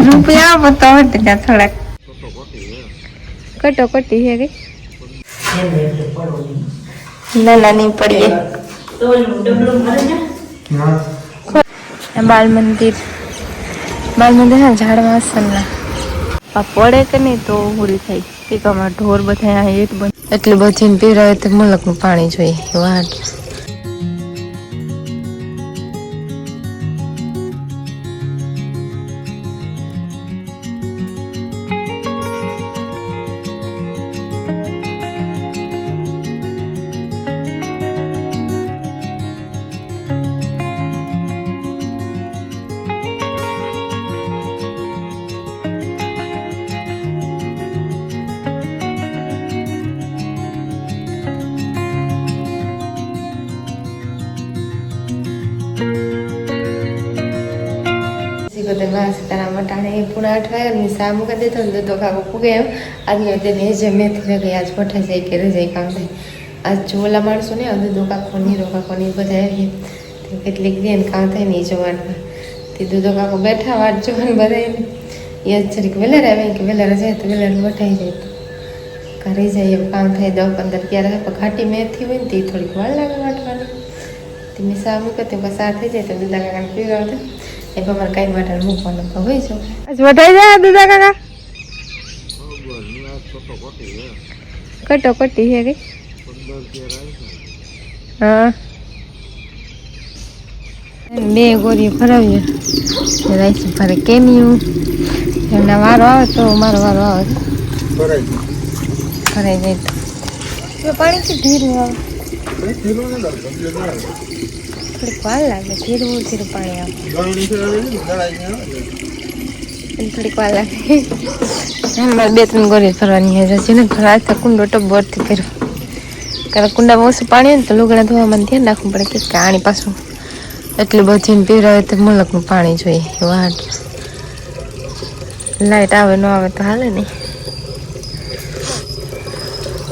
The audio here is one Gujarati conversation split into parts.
रुपया बताओ क्या थोड़ा कटोकटी है गई ना नहीं पड़ी बाल मंदिर है झाड़वा सन्ना पड़े के नहीं तो पूरी थी एक अमर ढोर बधा एट बची पीराय तो मुलक पानी जोईए वाट मटाने पुणे 8 वागे सा मुका देते तो काको पुगे आज जे मेथी लगे आज पठाई जाए कि रही जाए काम थाय आज जोला माणसो ने अधे दोकाको नी रोकाको नी बधा आवी तो કેટલીક દેન કામ થાય ને જોવાનું તે દૂધો કાકો બેઠા વાટ જોવાનું બધાય એ જરીક વેલર આવે કે વેલર જાય તો વેલર વટાઈ જાય તો કરી જાય કામ થાય 10-15 ક્યારે ઘાટી મેથી હોય ને તે થોડીક વાર લાગે વાટવાની તે મિસા મૂકે તો પસાર થઈ જાય તો દૂધા કાકાને પીવડાવતા એ બમર કાઈ વાટણ મૂકવાનું તો હોય છે આજ વટાઈ જાય દૂધા કાકા કટોકટી હે ગઈ हाँ बे गोरी भरावी राइस भरे केमियो एमना वारो आवे तो मारो वारो आवे भराई जाए तो पानी की धीरू आवे थोड़ी वार लागे धीरू पानी आवे थोड़ी वार लागे हमारे 2-3 गोरी भरवानी है जैसे ने भराय था कुंडो टब्बर थी फिर कारण कुंडा में ओछું પાણી હોય ને તો લુગડા ધોવામાં ધ્યાન રાખવું પડે કે આણી પાછું એટલું બધું પીરાય તો મુલકનું પાણી જોઈએ વાટ લાઈટ આવે ન આવે તો હાલે નહીં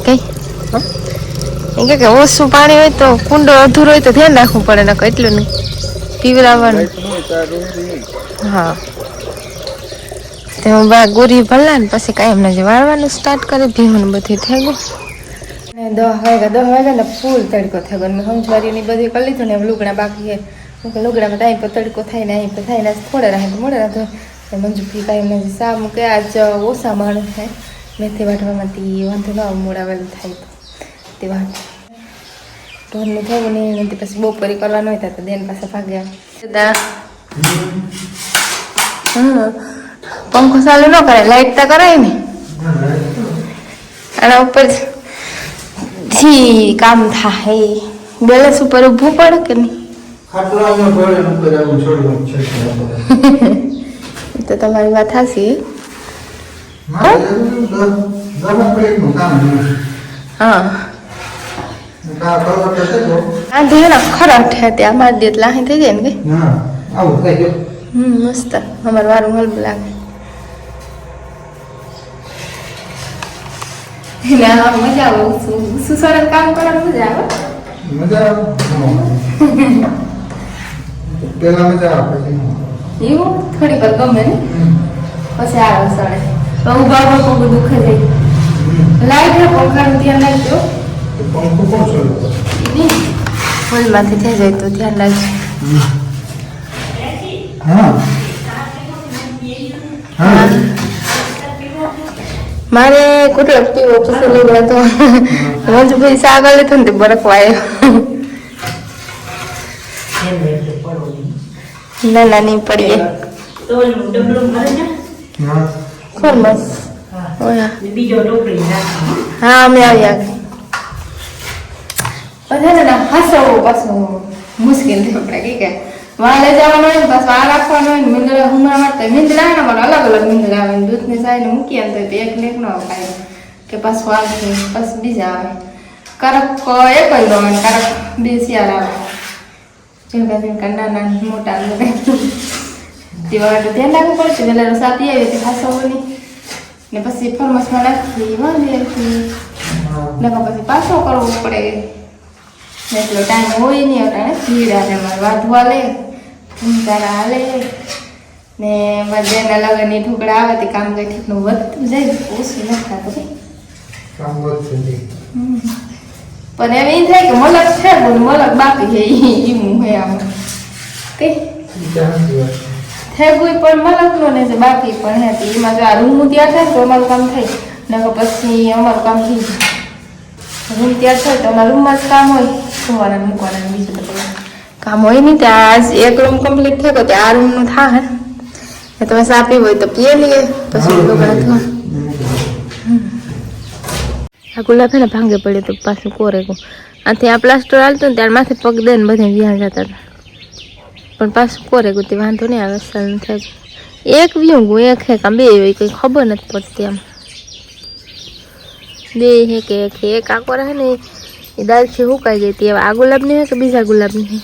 કઈ એમ કે ઓછું પાણી હોય તો કુંડો અધૂરો હોય તો ધ્યાન રાખવું પડે ને એટલું નહીં પીવડાવવાનું હા તો બા ગોરી ભરલા ને પછી કાંઈ એમને જે વાળવાનું સ્ટાર્ટ કરે ભીમનું બધું થઈ ગયું 10 वागे ने फूल तड़को थे मैं समझवारी बधी कर लीधुं ने लुगड़ा बाकी है लुगड़ा में टाइम पर तड़को थाय ने थोड़े रहे तो मोड़े रहे मंजू फीकाई में सा मूके आज ओसा माणस है मेथी वाटवा में वांधो न मोड़ावेलू थाय ते वाट ढोरनुं थयुं नहीं पछी बपोरी करवानुं होय तो देन पाछा भाग्या पंखो चालू न करे लाइट तो कराय ने आना ऊपर जी काम था है बैलेंस ऊपर ऊभू पड़े के नहीं तो तुम्हारी बात हासी हाँ आधे ना खराट है त्या मार देत ला है थे जेन के मस्त हमार वारू हल लागे मजा આવે સુસરત કામ કરવાનું મજા આવે પેલા મજા આવે એવું થોડી વાર ગમે ને પછી આવે સળે બહુ બાબા પગ દુખે જાય લાઈટ ને પંખાનું ધ્યાન રાખજો પંખો કોણ ચાલુ ફૂલમાંથી થઈ જાય તો ધ્યાન રાખજો હા હા मारे कुटल पीवो पछी लीधो तो मंजू भाई सागर लीधो ने बरकवायो ना नहीं पड़ी तो डबलो भरे ने हां खोल मस ओया बीजो टोकरी ना हां मैं आया पता ना हसो पासो मुश्किल थी पड़े के वाले जवानो है बस वार રાખવાનો હોય મિંદરા હુમરા માટે મિંદરા ને મને અલગ અલગ મિંદરા આવે દૂધ ને સાઈને મૂકી આમ તો એક ને એક નો ખાય કે પાસ વાલ છે બસ બીજા આવે કરક એક જ નો કરક બે સિયાર આવે જેનકા જેનકા નાના મોટા ને દીવાળ ધ્યાન રાખવું પડશે વેલા સાતી આવે તે ખાસોની ને પછી ફરમસ માં નાખી વાંધે ને પછી પાછો કરવો પડે એટલો ટાઈમ હોય નહીં અટાણે ભીડ આવે મારે વાંધવા લે તારા હાલે ને બધાના લગનની ઢોકળા આવે તે કામ કઈ ઠીકનું વધતું જાય ઓછું નથી થતું કામ વધતું જાય પણ એમ એ થાય કે મલક છે પણ મલક બાકી છે ઈમું હે આમ કે થેગુય પણ મલક નો ને જે બાકી પણ હે તે એમાં જો આ રૂમ ત્યાં થાય તો અમારું કામ થાય નકર પછી અમારું કામ થઈ જાય રૂમ ત્યાં થાય તો અમારા રૂમમાં જ કામ હોય સુવાના મૂકવાના બીજું બધું કામ હોય નહીં ત્યાં આજ એક રૂમ કમ્પ્લીટ થયો તો આ રૂમનું થાય ને તમે સાપી હોય તો પીએ લઈએ પછી દુકાન આ ગુલાબ છે ને ભાંગે પડે તો પાછું કોરે ગયું આથી આ પ્લાસ્ટર હાલતું ને ત્યારે માથે પગ દે ને બધા વ્યાણ જતા હતા પણ પાછું કોરે ગયું તે વાંધો નહીં આવે સાલ થાય એક વ્યૂ ગયું એક હે કામ બે હોય કંઈ ખબર નથી પડતી આમ બે હે કે એક આ કોરા હે ને એ દાળથી સુકાઈ ગઈ હતી આ ગુલાબની હે કે બીજા ગુલાબની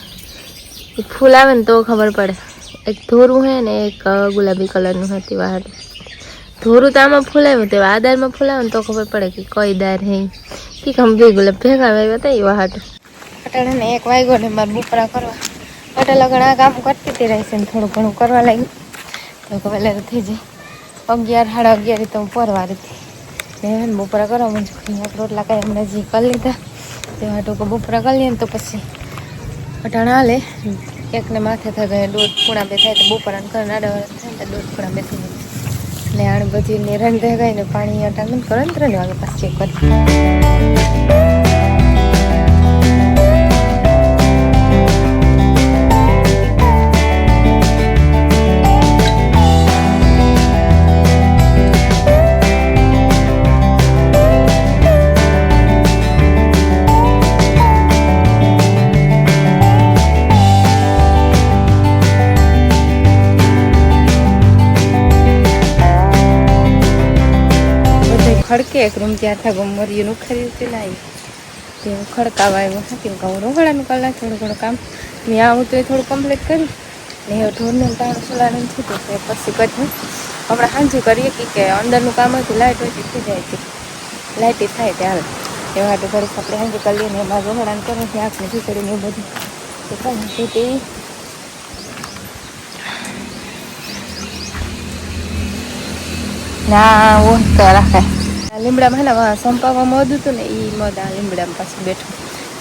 હે ફૂલ આવે ને તો ખબર પડે એક ધોરું હે ને એક ગુલાબી કલરનું હતી વાહ ધોરું તો આમાં ફૂલાવ્યું તે આદારમાં ફૂલાવે ને તો ખબર પડે કે કઈ દાર હે કે ખમ બે ગુલાબ ભેગા આવ્યા હતા એ વાહાટ અટાણે ને 1 વાગ્યો ને મારે બપોરા કરવા અટા લગણ આ કામ કરતી હતી રહી છે ને થોડું ઘણું કરવા લાગ્યું તો કવેલે થઈ જાય 11 સાડા 11 તો હું પરવા હતી ને બપોરા કરવા મંજુ રોટલા કાંઈ હમણાં જી કરી લીધા તે વાટો કે બપોરા કરી લઈએ ને તો પછી અટાણા હાલે એકને માથે થાય ગયા 1.5 પૂણા 2 થાય તો બપોરા કરે ને 8 થાય તો 1.5 પૂણા 2 થઈ જાય ને આણ બધી નિરણ રહે ગઈ ને પાણી અટાણ કરે ને 3 વાગે પાછી ચેક કરી ખડકે એક રૂમ ત્યાં થા ગમરિયું ખરીદતી લાવી તે ખડકાવા આવ્યો હતી કહું રોકડાનું કલાક થોડું ઘણું કામ મેં આવું તો એ થોડું કમ્પ્લીટ કર્યું ને હવે ઢોરનું પાણી સોલાનું છૂટું છે પછી કર્યું હમણાં સાંજે કરીએ કે અંદરનું કામ હતું લાઇટ હોય થઈ જાય હતી લાઇટ થાય ત્યારે એ માટે ઘડીક આપણે સાંજે કરી લઈએ ને એમાં રોકડાનું કરું છે આંખને ખીચડીને એવું બધું તો કાંઈ તે ના ઓ તો રાખે લીમડામાં હે ને સંપામાં મધ હતું ને એ મધ આ લીમડામાં પાછું બેઠું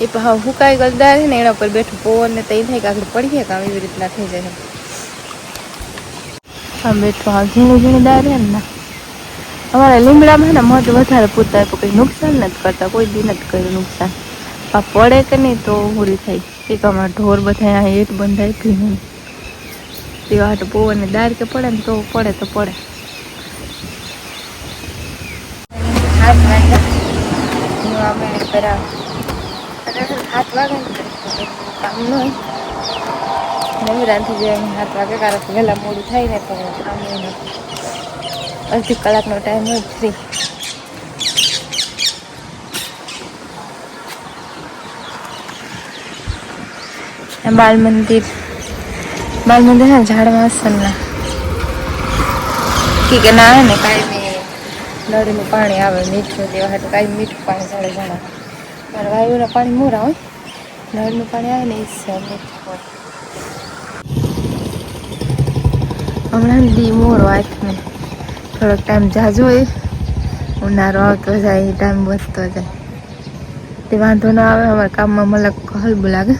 એ હા હુકાઈ ગલદાર છે ને એના ઉપર બેઠું પવન ને તો એ થાય કે આગળ પડીએ કામ એવી રીતના થઈ જાય આમ બેઠું હા ઝીણું ઝીણું દાર છે ને અમારા લીમડામાં છે ને મધ વધારે પૂરતા હોય કંઈ નુકસાન નથી કરતા કોઈ દી નથી કર્યું નુકસાન આ પડે કે નહીં તો પૂરી થાય એક અમારા ઢોર બધા હેઠ બંધાય ભીનું તે વાટ પવન દાર કે પડે ને તો પડે તો પડે હાથ વાગે કામ ન હોય નવીરાનથી જે 7 વાગે કારણ કે વહેલા મોડું થાય ને તો કામ નહીં અડધી કલાકનો ટાઈમ હોય ફ્રી બાલ મંદિર હે ઝાડમાં આસનના કે ના હે ને કાંઈ નળીનું પાણી આવે મીઠું દેવા હાટું કાંઈ મીઠું પાણી ઝાડે ઝાડા મારા વાયુના પાણી મોરા હોય નળનું પાણી આવે ને એ છે મીઠું હોય હમણાં દી મોરો હાથમાં થોડોક ટાઈમ જાજો હોય ઉનાળો આવતો જાય એ ટાઈમ વધતો જાય તે વાંધો ના આવે અમારા કામમાં મલક હલબું લાગે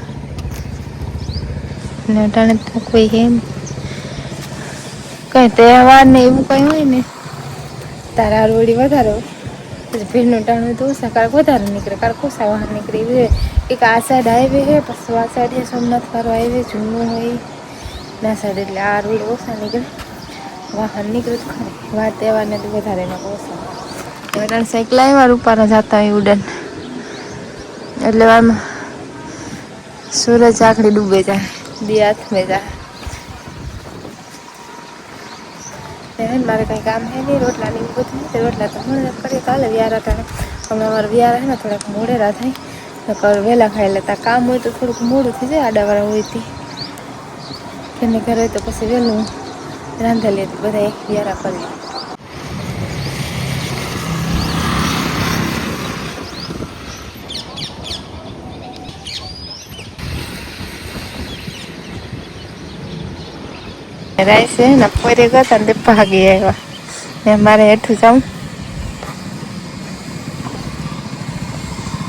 ને અટાણે તો કોઈ એમ કંઈ તહેવાર ને એવું કંઈ હોય ને તારા આરવડી વધારે હોય પછી ભીડનું ટાણું હોય તો ઓછા કારક વધારે નીકળે કારક ઓછા વાહન નીકળે એવી એક આ સાઈડ હાઈવે છે પછી આ સાઈડ છે સોમનાથ વાળો હાઈવે જૂનું હોય ના સાઈડ એટલે આ રોડ ઓછા નીકળે વાહન નીકળે તો ખરી વાર તહેવારને તો વધારે ને ઓછા અટાણે સાયકલ આવ્યા રૂપારા જતા હોય ઉડન એટલે વારમાં સૂરજ આખડી ડૂબે જાય બે હાથમાં જાય મારે કંઈ કામ છે નહીં રોટલા ને બધું તો રોટલા તો મોડે કરીએ કાલે વ્યારા ટાણે હમણાં અમારા વ્યારા છે ને થોડાક મોડેરા થાય વહેલા ખાઈ લેતા કામ હોય તો થોડુંક મોડું થઈ જાય આડાવાળા હોય તેને ઘરે હોય તો પછી વહેલું રાંધા લે બધા એક વ્યારા કરીએ રાઈસ છે ને પોરે ગયા ને તે ભાગી આવ્યા ને મારે હેઠું જાઉં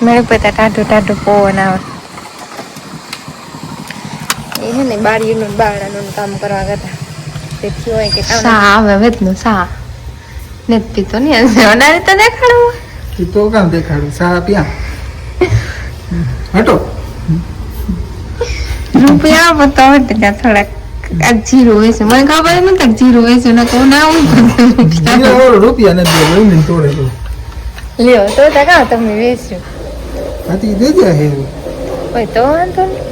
મેળ પતા ટાઢું ટાઢું પવન આવે એ હે ને બારીનું બારણાનું કામ કરવા ગયા તે થયું હોય કે સા આવે વેતનું સા નથી પીતો ને અનારે તો દેખાડવું તો કામ દેખાડું સા પ્યા હટો રૂપિયા બતાવો ત્યાં થોડાક આ જીરો હોય છે મને ખબર નથી જીરો હોય છે ને કહું ના હોય રૂપિયા નથી તોડે લ્યો તો કા તમે વેચ્યું હાથી દે દે હે હોય તો વાંધો નહીં